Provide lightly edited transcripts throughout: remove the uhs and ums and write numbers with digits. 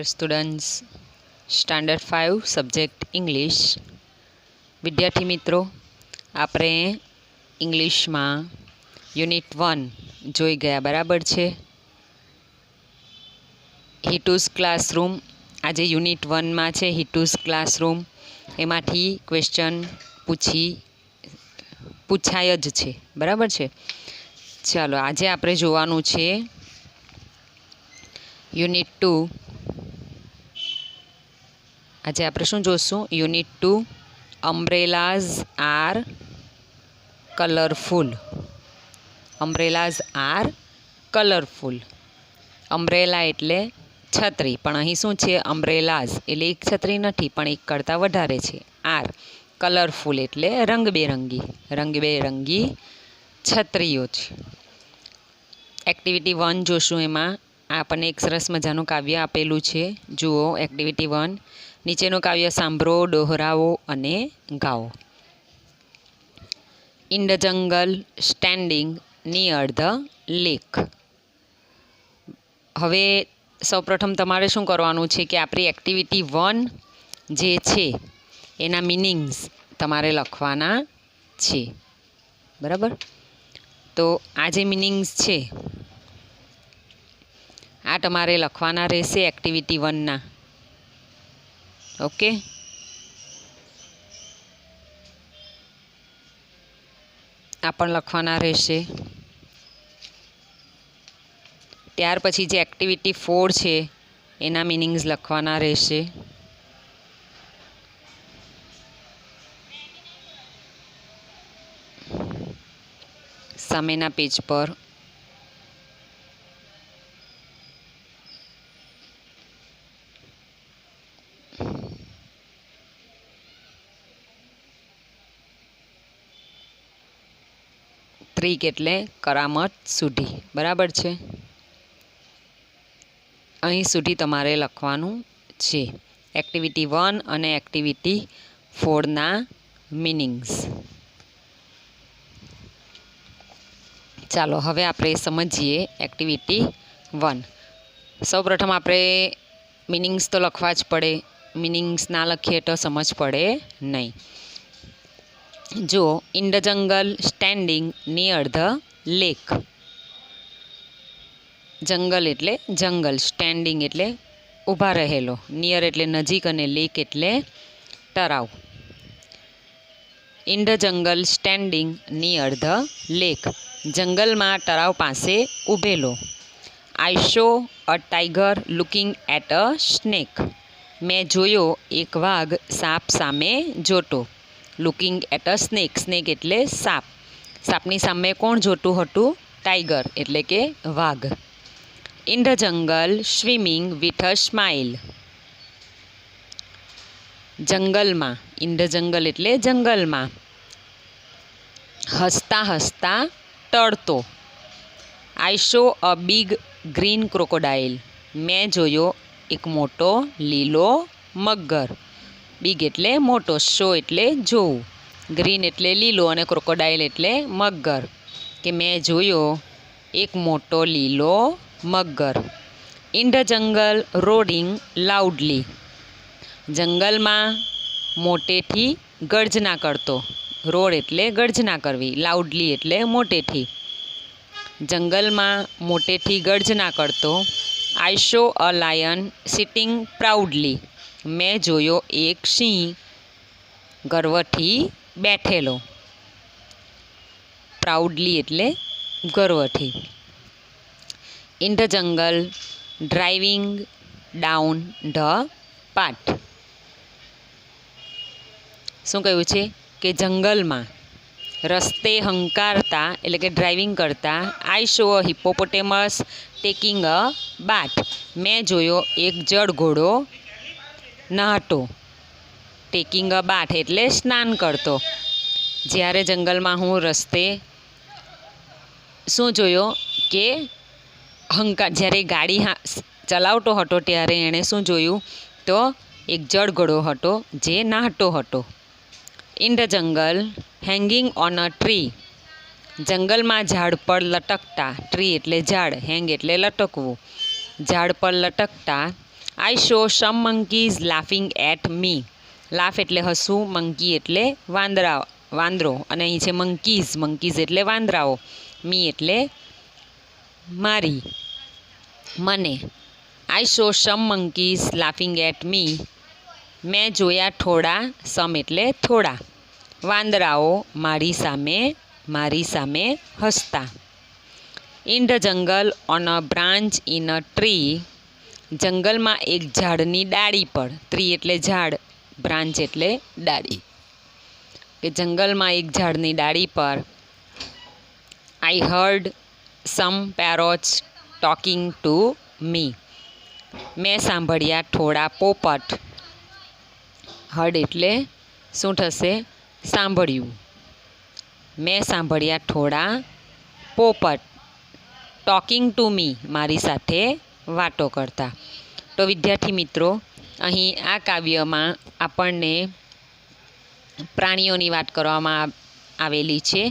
Dear students, Standard 5 Subject English. વિદ્યાર્થી મિત્રો, આપણે ઇંગ્લિશમાં યુનિટ 1 જોઈ ગયા, બરાબર છે. હિટુસ ક્લાસરૂમ આજે યુનિટ 1માં છે. હિટુસ ક્લાસરૂમ એમાંથી ક્વેશ્ચન પૂછાય જ છે, બરાબર છે. ચાલો આજે આપણે જોવાનું છે યુનિટ 2. આજે આપણે શું જોશું? Unit 2 umbrellas are colourful. Umbrellas are colourful. Umbrella એટલે છત્રી, પણ અહીં શું છે? અમ્બ્રેલાઝ એટલે એક છત્રી નથી, પણ એક કરતાં વધારે છે. આર કલરફુલ એટલે રંગબેરંગી. રંગબેરંગી છત્રીઓ છે. એક્ટિવિટી 1 જોશું. એમાં આપણને એક સરસ મજાનું કાવ્ય આપેલું છે. જુઓ એક્ટિવિટી 1. નીચેનું કાવ્ય સાંભળો, દોહરાવો અને ગાઓ. In the jungle standing near the lake. હવે સૌપ્રથમ તમારે શું કરવાનું છે કે આપણી એક્ટિવિટી 1 જે છે એના મિનિંગ્સ તમારે લખવાના છે, બરાબર. તો આ જે મિનિંગ્સ છે આ તમારે લખવાના રહેશે એક્ટિવિટી 1ના. ઓકે, આ પણ લખવાના રહેશે. ત્યાર પછી જે એક્ટિવિટી 4 છે એના મિનિંગ્સ લખવાના રહેશે. સામેના પેજ પર. ત્રીક એટલે કરામત સુધી, બરાબર છે. અહીં સુધી તમારે લખવાનું છે એક્ટિવિટી 1 અને એક્ટિવિટી 4ના મિનિંગ્સ. ચાલો હવે આપણે સમજીએ એક્ટિવિટી 1. સૌપ્રથમ આપણે મિનિંગ્સ તો લખવા જ પડે. મિનિંગ્સ ના લખીએ તો સમજ પડે નહીં. જો in the jungle standing near the lake. જંગલ એટલે જંગલ, સ્ટેન્ડિંગ એટલે ઊભા રહેલો, નિયર એટલે નજીક અને લેક એટલે તળાવ. In the jungle standing near the lake. જંગલમાં તળાવ પાસે ઊભેલો. I saw a tiger looking at a snake. મેં જોયો એક વાઘ સાપ સામે જોતો. Looking at a snake. Snake એટલે સાપ. સાપની સામે કોણ જોતું હતું? ટાઈગર એટલે કે વાઘ. In the jungle swimming with a smile. જંગલમાં, ઇન ધ જંગલ એટલે જંગલમાં, હસતા હસતા તરતો. I saw a big green crocodile. મેં જોયો એક મોટો લીલો મગર. બિગ એટલે મોટો, શો એટલે જોવું, ગ્રીન એટલે લીલો અને ક્રોકોડાઇલ એટલે મગર. કે મેં જોયો એક મોટો લીલો મગર. ઇન ધ જંગલ રોડિંગ લાઉડલી. જંગલમાં મોટેથી ગર્જના કરતો. રોડ એટલે ગર્જના કરવી, લાઉડલી એટલે મોટેથી. જંગલમાં મોટેથી ગર્જના કરતો. I saw a lion sitting proudly. મેં જોયો એક સિંહ ગર્વથી બેઠેલો. પ્રાઉડલી એટલે ગર્વથી. In the jungle driving down the path. શું કહ્યું છે કે જંગલમાં રસ્તે હંકારતા એટલે કે ડ્રાઇવિંગ કરતા. I saw a hippopotamus taking a bath. મેં જોયો એક જળઘોડો નહાતો. ટેકિંગ અ બાથ એટલે સ્નાન કરતો. જ્યારે જંગલમાં હું રસ્તે શું જોયો કે જ્યારે ગાડી ચલાવતો હતો ત્યારે એણે શું જોયું? તો એક જળઘોડો હતો જે નહાતો હતો. ઇન ધ જંગલ હેંગિંગ ઓન અ ટ્રી. જંગલમાં ઝાડ પર લટકતા. ટ્રી એટલે ઝાડ, હેંગ એટલે લટકવું. ઝાડ પર લટકતા. I saw some monkeys laughing at me. Laugh એટલે હસવું, મંકી એટલે વાંદરો, અને અહીં છે મંકીઝ એટલે વાંદરાઓ, મી એટલે મારી, મને. I saw some monkeys laughing at me. મેં જોયા થોડા, સમ એટલે થોડા, વાંદરાઓ મારી સામે હસતા. ઇન ધ જંગલ on a branch in a tree. જંગલમાં એક ઝાડની ડાળી પર, ટ્રી એટલે ઝાડ, બ્રાન્ચ એટલે ડાળી, કે જંગલમાં એક ઝાડની ડાળી પર. I heard some parrots talking to me. મેં સાંભળ્યા થોડા પોપટ. હર્ડ એટલે શું થશે? સાંભળ્યું. મેં સાંભળ્યા થોડા પોપટ ટોકિંગ ટુ મી, મારી સાથે વાતો કરતા. તો વિદ્યાર્થી મિત્રો, અહીં આ કાવ્યમાં આપણને પ્રાણીઓની વાત કરવામાં આવેલી છે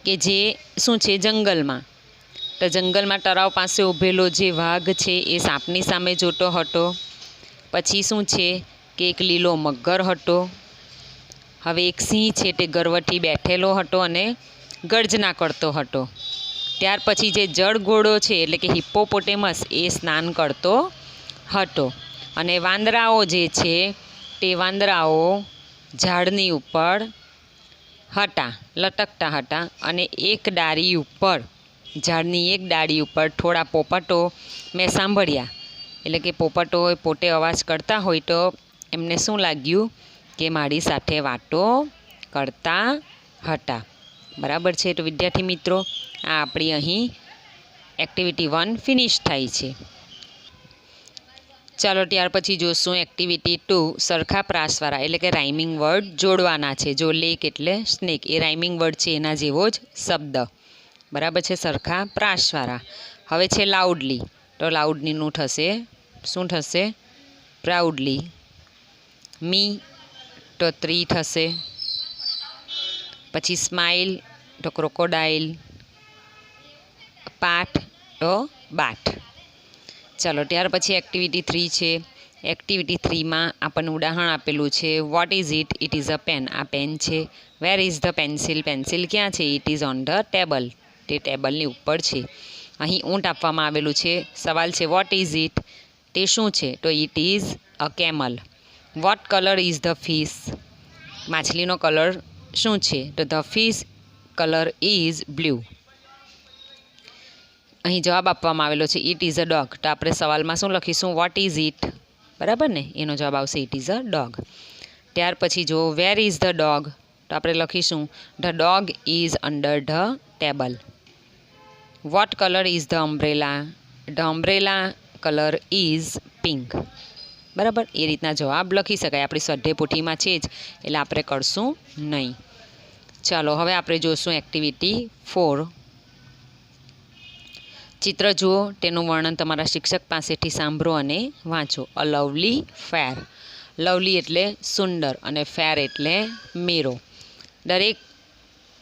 કે જે શું છે, જંગલમાં. તો જંગલમાં તળાવ પાસે ઊભેલો જે વાઘ છે એ સાપની સામે જોતો હતો. પછી શું છે કે એક લીલો મગર હતો. હવે એક સિંહ છે તે ગર્વથી બેઠેલો હતો અને ગર્જના કરતો હતો. ત્યાર પછી જે જળઘોડો છે એટલે કે હિપ્પોપોટેમસ એ સ્નાન કરતો હતો. અને વાંદરાઓ જે છે તે વાંદરાઓ ઝાડની ઉપર હતા, લટકતા હતા. અને એક ડાળી ઉપર, ઝાડની એક ડાળી ઉપર થોડા પોપટો મેં સાંભળ્યા. એટલે કે પોપટો પોતે અવાજ કરતા હોય તો એમને શું લાગ્યું કે મારી સાથે વાતો કરતા હતા. બરાબર છે. તો વિદ્યાર્થી મિત્રો, આ આપણી અહીં એક્ટિવિટી 1 ફિનિશ થાય છે. ચાલો ત્યાર પછી જોશું એક્ટિવિટી 2, સરખા પ્રાસવાળા, એટલે કે રાઇમિંગ વર્ડ જોડવાના છે. જો લેક એટલે સ્નેક, એ રાઇમિંગ વર્ડ છે એના જેવો જ શબ્દ. બરાબર છે, સરખા પ્રાસવાળા. હવે છે લાઉડલી. તો લાઉડલીનું થશે, શું થશે? પ્રાઉડલી. મી તો ટ્રી થશે. પછી સ્માઇલ તો ક્રોકોડાઇલ. પાઠ તો બાઠ. ચાલો ત્યાર પછી એક્ટિવિટી 3 છે. એક્ટિવિટી 3માં આપણને ઉદાહરણ આપેલું છે. What is it? It is a pen. આ પેન છે. Where is the pencil? Pencil ક્યાં છે? It is on the table. તે ટેબલની ઉપર છે. અહીં ઊંટ આપવામાં આવેલું છે. સવાલ છે વોટ ઇઝ ઇટ? તે શું છે? તો it is a camel. What colour is the fish? માછલીનો કલર શું છે? તો the fish colour is blue. અહીં જવાબ આપવામાં આવેલો છે ઇટ ઇઝ અ ડોગ. તો આપણે સવાલમાં શું લખીશું? Vote is it? બરાબર ને? એનો જવાબ આવશે ઇટ ઇઝ અ ડોગ. ત્યાર પછી જો વેર ઇઝ ધ ડોગ? તો આપણે લખીશું the dog is under the table. Vote colour is the umbrella? The umbrella colour is pink. બરાબર, એ રીતના જવાબ લખી શકાય. આપણી સ્વાધ્યાય પોથીમાં છે જ, એટલે આપણે કરશું નહીં. ચાલો હવે આપણે જોઈશું એક્ટિવિટી 4. ચિત્ર જુઓ, તેનું વર્ણન તમારા શિક્ષક પાસેથી સાંભળો અને વાંચો. અ લવલી ફેર. લવલી એટલે સુંદર અને ફેર એટલે મેરો. દરેક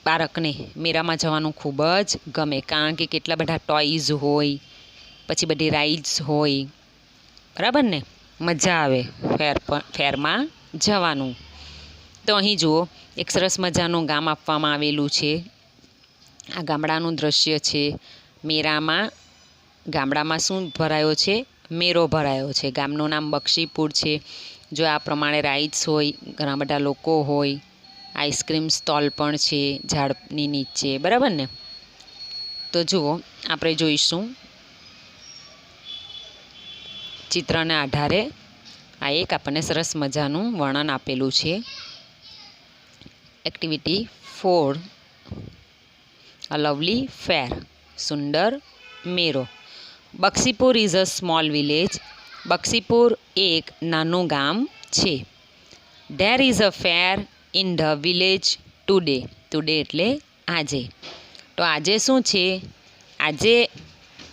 બાળકને મેળામાં જવાનું ખૂબ જ ગમે, કારણ કે કેટલા બધા ટોયઝ હોય, પછી બધી રાઇડ્સ હોય. બરાબર ને? મજા આવે ફેરમાં જવાનું. તો અહીં જુઓ, એક સરસ મજાનું ગામ આપવામાં આવેલું છે. આ ગામડાનું દ્રશ્ય છે. મેળામાં, ગામડામાં શું ભરાયો છે? મેળો ભરાયો છે. ગામનું નામ બક્ષીપુર છે. જો આ પ્રમાણે રાઇડ્સ હોય, ઘણા બધા લોકો હોય, આઈસ્ક્રીમ સ્ટોલ પણ છે ઝાડની નીચે. બરાબર ને? તો જુઓ, આપણે જોઈશું ચિત્રના આધારે. આ એક આપણને સરસ મજાનું વર્ણન આપેલું છે. Activity 4, a lovely fair. સુંદર મેરો. Bakshipur is a small village. Bakshipur એક નાનું ગામ છે. There is a fair in the village today. Today એટલે આજે. તો આજે શું છે? આજે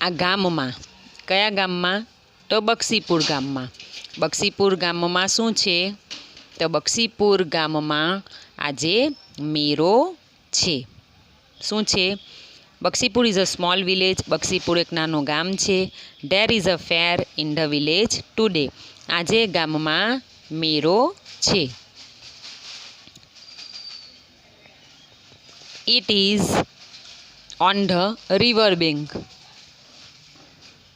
આ ગામમાં, કયા ગામમાં? તો બક્ષીપુર ગામમાં. બક્ષીપુર ગામમાં શું છે? તો બક્ષીપુર ગામમાં આજે મેરો છે. શું છે? Bakshipur is a small village. Bakshipur એક નાનું ગામ છે. There is a fair in the village today. આજે ગામમાં મેળો છે. It is on the river bank.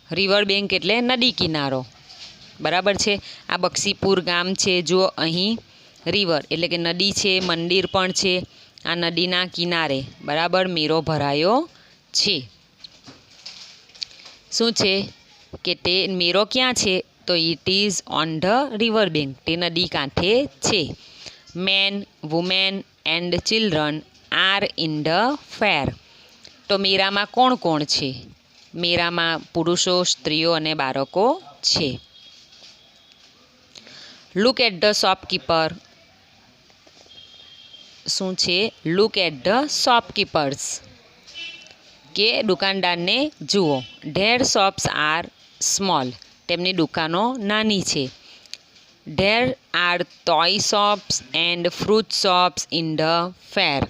River bank એટલે નદી કિનારો, બરાબર છે. આ બક્ષીપુર ગામ છે. જો અહીં રિવર એટલે કે નદી છે, મંદિર પણ છે. આ નદીના કિનારે બરાબર મેળો ભરાયો છે. શું છે કે તે મેળો ક્યાં છે? તો it is on the river bank. તે નદી કાંઠે છે. Man, women and children are in the fair. તો મેળામાં કોણ કોણ છે? મેળામાં પુરુષો, સ્ત્રીઓ અને બાળકો છે. Look at the shopkeeper. શું છે? લુક એટ ધ શોપકીપર્સ, કે દુકાનદારને જુઓ. Their shops are small. તેમની દુકાનો નાની છે. There are toy shops and fruit shops in the fair.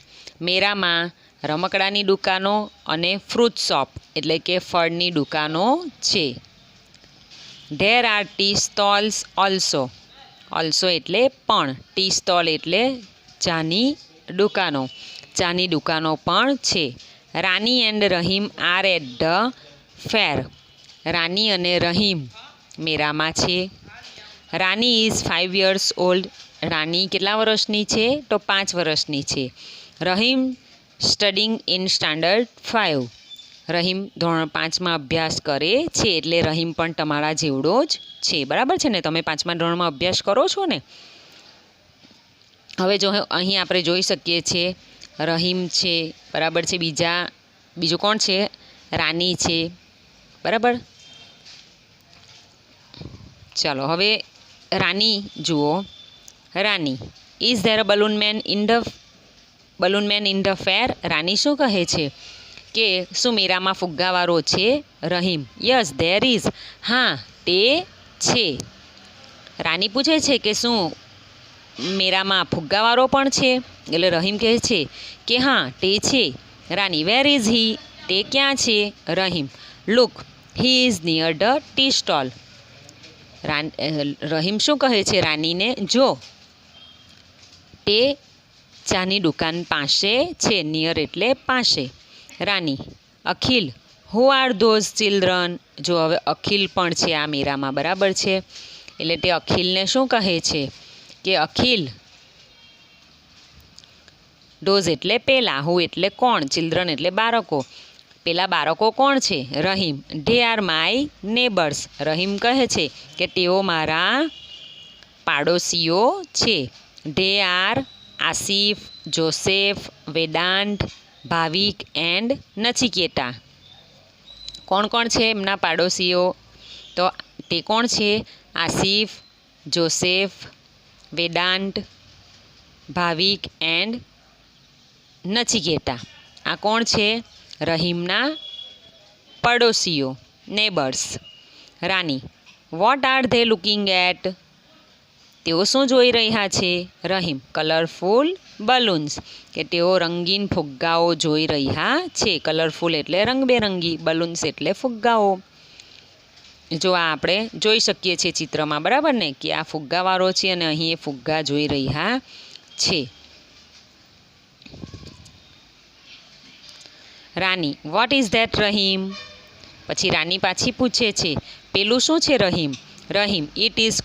મેળામાં રમકડાની દુકાનો અને ફ્રૂટ શોપ એટલે કે ફળની દુકાનો છે. There R T stalls also. Also એટલે પણ. ટી સ્ટોલ એટલે ચાની દુકાનો. ચાની દુકાનો પણ છે. Rani and Rahim are at the fair. Rani અને રહીમ મેળામાં છે. Rani is 5 years old. Rani કેટલા વર્ષની છે? તો 5 વર્ષની છે. Rahim studying in standard 5. Rahim ધોરણ 5માં અભ્યાસ કરે છે. એટલે રહીમ પણ તમારા જેવડો જ છે, બરાબર છે ને? તમે 5મા ધોરણમાં અભ્યાસ કરો છો ને? હવે જો અહીં આપણે જોઈ શકીએ છીએ રહીમ છે, બરાબર છે. બીજું કોણ છે? રાની છે, બરાબર. ચાલો હવે રાની જુઓ. Rani is there a balloon man in the fair. Rani શું કહે છે કે શું મેળામાં ફુગ્ગાવાળો છે? Rahim yes there is. હા, તે છે. રાની પૂછે છે કે શું મેળામાં ફુગ્ગાવાળો પણ છે? એટલે રહીમ કહે છે કે હા, તે છે. રાની વેર ઇઝ હી. તે ક્યાં છે? Rahim look he is near the tea stall. Rahim શું કહે છે રાનીને? જો, તે ચાની દુકાન પાસે છે. નિયર એટલે પાસે. રાની અખિલ હુ આર ધોઝ ચિલ્ડ્રન. જો હવે અખિલ પણ છે આ મેળામાં, બરાબર છે. એટલે તે અખિલને શું કહે છે કે અખિલ, ધોઝ એટલે પેલા, હુ એટલે કોણ, ચિલ્ડ્રન એટલે બાળકો. પેલા બાળકો કોણ છે? Rahim they are my neighbours. Rahim કહે છે કે તેઓ મારા પાડોશીઓ છે. They are Asif, Joseph, Vedant, Bhavik and Nachiketa. કોણ કોણ છે એમના પાડોશીઓ? તો તે કોણ છે? આસિફ, જોસેફ, વેદાંત, ભાવિક એન્ડ નચિકેતા. આ કોણ છે? રહીમના પડોશીઓ, neighbours. Rani what are they looking at. તેઓ શું જોઈ રહ્યા છે? રહીમ કલરફુલ બલૂન્સ, કે તેઓ રંગીન ફુગ્ગાઓ જોઈ રહ્યા છે. કલરફુલ એટલે રંગબેરંગી, બલૂન્સ એટલે ફુગ્ગાઓ. જો આ આપણે જોઈ શકીએ છીએ ચિત્રમાં, બરાબર ને, કે આ ફુગ્ગાવાળો છે અને અહીં એ ફુગ્ગા જોઈ રહ્યા છે. રાની વોટ ઇઝ ધેટ રહીમ. પછી રાની પાછી પૂછે છે પેલું શું છે Rahim? Rahim it is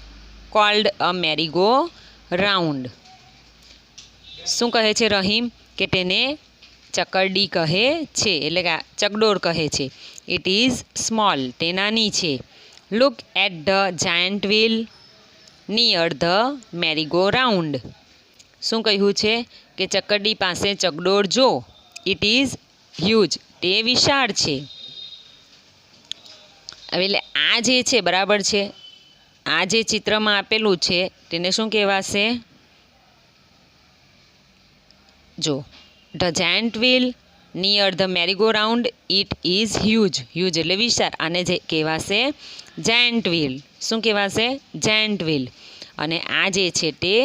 called a મેરીગો round. શું કહે છે રહીમ? કે તેને ચકરડી કહે છે, એટલે કે ચકડોળ કહે છે. It is small. તે નાની છે. Look at the giant wheel near the merry go round. શું કહ્યું છે કે ચકરડી પાસે ચકડોળ જો. It is huge. તે વિશાળ છે. એટલે આ જે છે, બરાબર છે, આ જે ચિત્રમાં આપેલું છે તેને શું કહેવાશે? જો, the giant wheel near the merry go round it is huge. Huge એટલે વિશાળ. આને જે કહેવાશે જાયન્ટ વ્હીલ. શું કહેવાશે? Giant wheel. અને આ જે છે તે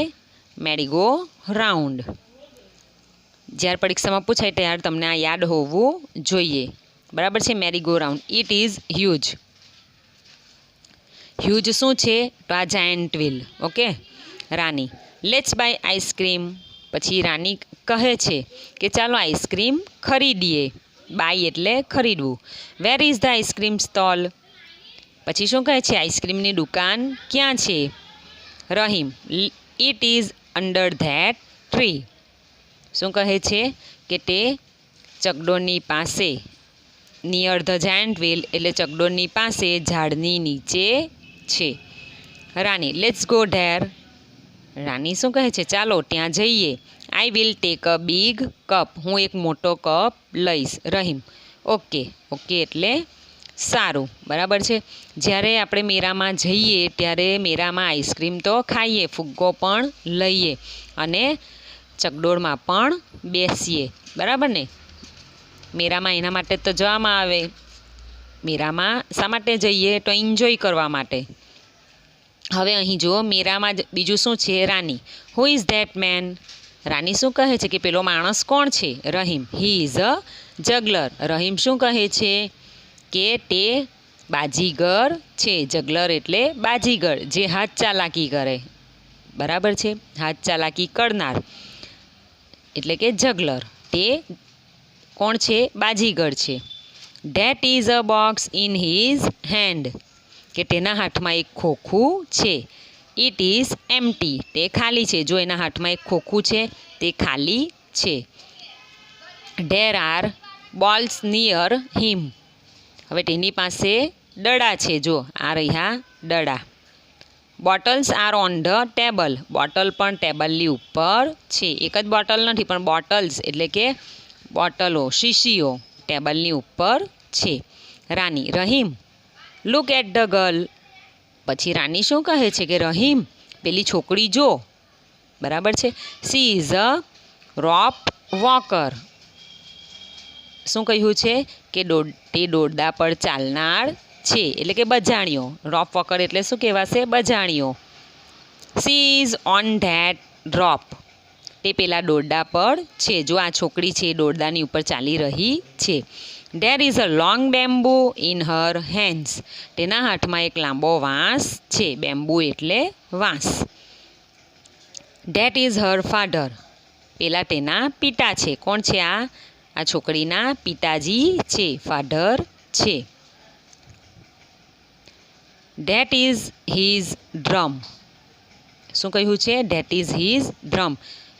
મેરીગો રાઉન્ડ. જ્યારે પરીક્ષામાં પૂછાય ત્યારે તમને આ યાદ હોવું જોઈએ, બરાબર છે. Merry go round, it is huge. Huge શું છે? તો આ giant wheel. Okay. Rani, let's buy ice cream. પછી રાની કહે છે કે ચાલો આઈસ્ક્રીમ ખરીદીએ. બાય એટલે ખરીદવું. વેર ઇઝ ધ આઈસ્ક્રીમ સ્ટોલ? પછી શું કહે છે? આઈસ્ક્રીમની દુકાન ક્યાં છે? Rahim, it is under that tree. શું કહે છે? કે તે ચકડોળની પાસે, નિયર ધ જાયન્ટ વ્હીલ એટલે ચકડોળની પાસે ઝાડની નીચે છે. રાની, લેટ્સ ગો ધેર. રાની શું કહે છે? ચાલો ત્યાં જઈએ. I will take a big cup. હું એક મોટો કપ લઈશ. રહીમ, ઓકે. ઓકે એટલે સારું, બરાબર છે. જ્યારે આપણે મેળામાં જઈએ ત્યારે મેળામાં આઈસ્ક્રીમ તો ખાઈએ, ફુગ્ગો પણ લઈએ અને ચકડોળમાં પણ બેસીએ, બરાબર ને. મેળામાં એના માટે તો જવામાં આવે. મેળામાં શા માટે જઈએ? તો એન્જોય કરવા માટે. હવે અહીં જુઓ, મેળામાં બીજું શું છે? રાની, હુ ઇઝ ધેટ મેન? રાની શું કહે છે? કે પેલો માણસ કોણ છે? Rahim, he is a જગલર. Rahim શું કહે છે? કે તે બાજીગર છે. જગલર એટલે બાજીગર, જે હાથ ચાલાકી કરે, બરાબર છે. હાથ ચાલાકી કરનાર એટલે કે જગલર. તે કોણ છે? બાજીગર છે. That is a box in his hand. કે તેના હાથમાં એક ખોખું છે. It is empty. તે ખાલી છે. જો એના હાથમાં એક ખોખું છે તે ખાલી છે. ધેર આર બોલ્સ નિયર હિમ. હવે તેની પાસે દડા છે. જો આ રહ્યા દડા. Bottles are on the table. Bottle પણ ટેબલની ઉપર છે. એક જ બોટલ નથી પણ બોટલ્સ એટલે કે બોટલો, શીશીઓ ટેબલની ઉપર છે. Rani, Rahim, look at the girl. પછી રાની શું કહે છે? કે રહીમ, પેલી છોકરી જો, બરાબર છે. She is a rope walker. શું કહ્યું છે? કે તે દોરડા પર ચાલનાર છે, એટલે કે બજાણીઓ. રોપ વોકર એટલે શું કહેવાશે? બજાણીઓ. સી ઇઝ ઓન ધેટ રોપ. તે પેલા દોરડા પર છે. જો આ છોકરી છે એ દોરડાની ઉપર ચાલી રહી છે. There is a long bamboo in her hands. તેના હાથમાં એક લાંબો વાંસ છે. બેમ્બુ એટલે વાંસ. That is her father. પેલા તેના પિતા છે. કોણ છે? આ છોકરીના પિતાજી છે, ફાધર છે. That is his drum. શું કહ્યું છે? That is his drum.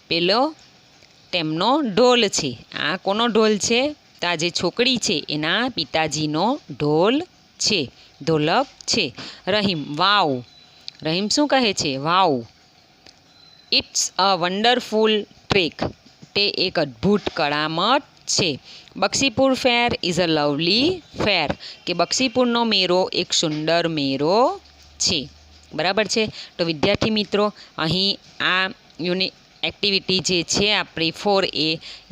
પેલો તેમનો ઢોલ છે. આ કોનો ઢોલ છે? તો આ જે છોકરી છે એના પિતાજીનો ઢોલ છે, ઢોલક છે. રહીમ, વાવ. રહીમ શું કહે છે? Wow. It's a wonderful track. તે એક અદ્ભુત કળામત છે. Bakshipur fair is a lovely fair. કે બક્ષીપુરનો મેળો એક સુંદર મેળો છે, બરાબર છે. તો વિદ્યાર્થી મિત્રો, અહીં આ એક્ટિવિટી જે છે આપણી 4A,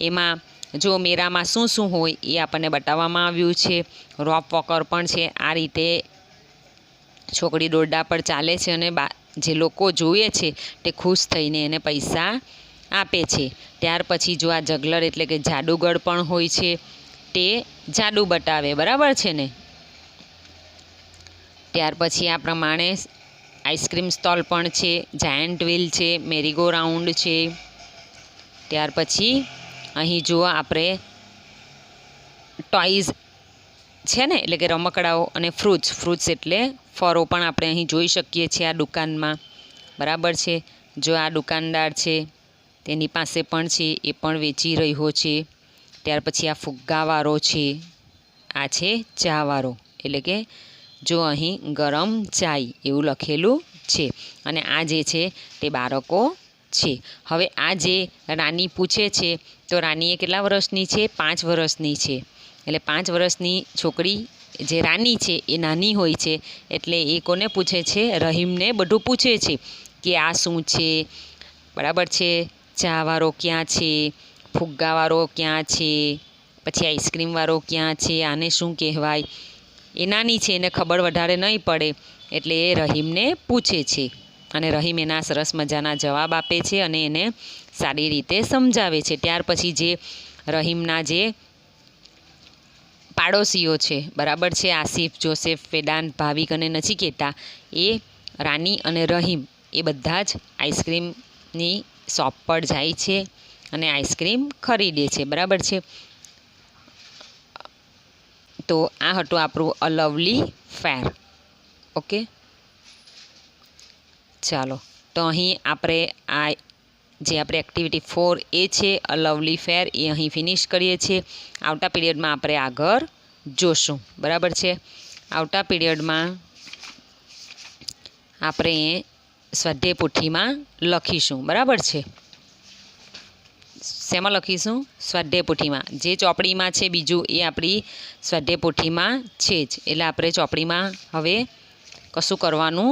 એમાં જો મેળામાં શું શું હોય એ આપણને બતાવવામાં આવ્યું છે. રોપ વોકર પણ છે. આ રીતે છોકરી દોરડા પર ચાલે છે અને જે લોકો જોઈએ છે તે ખુશ થઈને એને પૈસા આપે છે. ત્યાર પછી જો આ જગલર એટલે કે જાદુગર પણ હોય છે, તે જાદુ બતાવે, બરાબર છે ને. ત્યાર પછી આ પ્રમાણે આઈસ્ક્રીમ સ્ટોલ પણ છે, જાયન્ટ વ્હીલ છે, મેરીગો રાઉન્ડ છે. ત્યાર પછી અહીં જુઓ આપણે ટોયઝ છે ને, એટલે કે રમકડાઓ, અને ફ્રૂટ્સ એટલે ફળો પણ આપણે અહીં જોઈ શકીએ છીએ આ દુકાનમાં, બરાબર છે. જો આ દુકાનદાર છે તેની પાસે પણ છે, એ પણ વેચી રહ્યો છે. ત્યાર પછી આ ફુગ્ગાવાળો છે, આ છે ચાવાળો, એટલે કે જો અહીં ગરમ ચાય એવું લખેલું છે. અને આ જે છે તે બાળકો છે. હવે આ જે રાની પૂછે છે, તો રાની એ કેટલા વર્ષની છે? 5 વર્ષની છે. એટલે 5 વર્ષની છોકરી જે રાની છે એ નાની હોય છે, એટલે એ કોને પૂછે છે? રહીમને બધું પૂછે છે કે આ શું છે, બરાબર છે. ચાવાળો ક્યાં છે? ફુગ્ગાવાળો ક્યાં છે? પછી આઈસ્ક્રીમવાળો ક્યાં છે? આને શું કહેવાય? એ નાની છે, એને ખબર વધારે નહીં પડે, એટલે એ રહીમને પૂછે છે. અને રહીમ એના સરસ મજાના જવાબ આપે છે અને એને સારી રીતે સમજાવે છે. ત્યાર પછી જે રહીમના જે પાડોશીઓ છે, બરાબર છે, આસિફ, જોસેફ, વેદાંત, ભાવિક અને નચિકેતા, એ રાની અને રહીમ એ બધા જ આઈસ્ક્રીમની શોપ પર જાય છે અને આઈસ્ક્રીમ ખરીદે છે, બરાબર છે. તો આ હતું આપણું અ લવલી ફેર. ઓકે, ચાલો તો અહીં આપણે આ જે આપણે એક્ટિવિટી 4A છે અ લવલી ફેર એ અહીં ફિનિશ કરીએ છીએ. આવતા પીરિયડમાં આપણે આગળ જોશું, બરાબર છે. આવતા પીરિયડમાં આપણે સ્વાધ્યાય પોથીમાં લખીશું, બરાબર છે. શેમાં લખીશું? સ્વાધ્યાય પોથીમાં. જે ચોપડીમાં છે બીજું એ આપણી સ્વાધ્યાય પોથીમાં છે જ, એટલે આપણે ચોપડીમાં હવે કશું કરવાનું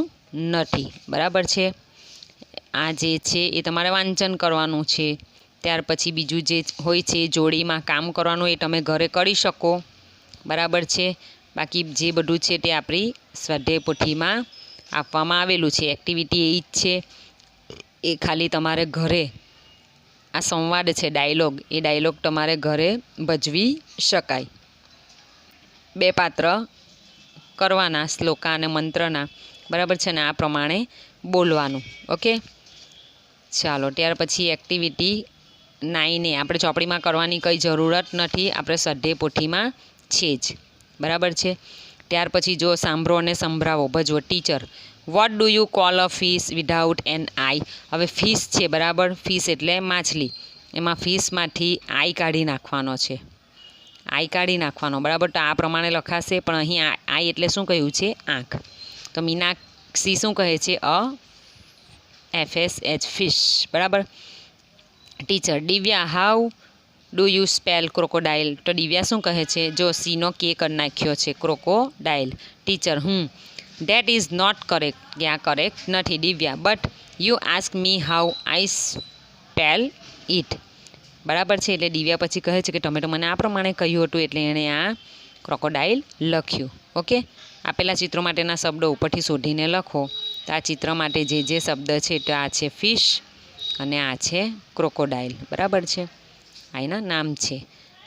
નથી, બરાબર છે. આ જે છે એ તમારે વાંચન કરવાનું છે. ત્યાર પછી બીજું જે હોય છે જોડીમાં કામ કરવાનું, એ તમે ઘરે કરી શકો, બરાબર છે. બાકી જે બધું છે તે આપણી સ્વાધ્યાય પોથીમાં આપવામાં આવેલું છે. એક્ટિવિટી એ જ છે, એ ખાલી તમારે ઘરે આ સંવાદ છે ડાયલોગ, એ ડાયલોગ તમારે ઘરે ભજવી શકાય. 2 પાત્ર કરવાના શ્લોકા અને મંત્રના, બરાબર છે ને, આ પ્રમાણે બોલવાનું. ઓકે, ચાલો ત્યાર પછી એક્ટિવિટી 9A આપણે ચોપડીમાં કરવાની કંઈ જરૂરત નથી, આપણે સ્વાધ્યાય પોથીમાં છે જ, બરાબર છે. ત્યાર પછી જો સાંભળો અને સંભળાવો ભજવો. Teacher, what do you call a fish without an eye? હવે ફિશ છે, બરાબર, ફિશ એટલે માછલી, એમાં ફિશમાંથી આઈ કાઢી નાખવાનો છે, આઈ કાઢી નાખવાનો, બરાબર. તો આ પ્રમાણે લખાશે, પણ અહીં આઈ એટલે શું કહ્યું છે? આંખ. તો મીનાક્ષી શું કહે છે? FSH ફિશ, બરાબર. Teacher, Divya, how do you spell crocodile? તો દિવ્યા શું કહે છે? જો સીનો કે કરી નાખ્યો છે, crocodile. Teacher, that is not correct. ક્યાં કરેક્ટ નથી Divya. But you ask me how I spell it, બરાબર છે. એટલે દિવ્યા પછી કહે છે કે તમે તો મને આ પ્રમાણે કહ્યું હતું, એટલે એણે આ ક્રોકોડાઇલ લખ્યું. ઓકે, આપેલા ચિત્રો માટેના શબ્દો ઉપરથી શોધીને લખો. તો આ ચિત્ર માટે જે શબ્દ છે તો આ છે ફિશ અને આ છે ક્રોકોડાઇલ, બરાબર છે. આ એના નામ છે.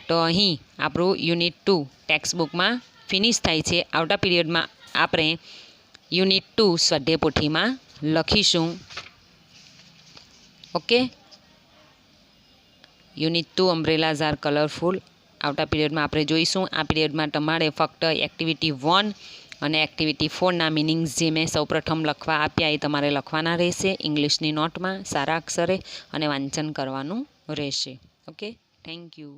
તો અહીં આપણું યુનિટ 2 ટેક્સ્ટ બુકમાં ફિનિશ થાય છે. આવતા પીરિયડમાં આપણે યુનિટ 2 સ્વાધ્યાય પોથીમાં લખીશું. Okay, unit 2 umbrellas are colourful આવતા પીરિયડમાં આપણે જોઈશું. આ પીરિયડમાં તમારે ફક્ત એક્ટિવિટી 1 અને એક્ટિવિટી 4ના મિનિંગ્સ જે મેં સૌપ્રથમ લખવા આપ્યા એ તમારે લખવાના રહેશે ઇંગ્લિશની નોટમાં સારા અક્ષરે, અને વાંચન કરવાનું રહેશે. Okay, thank you.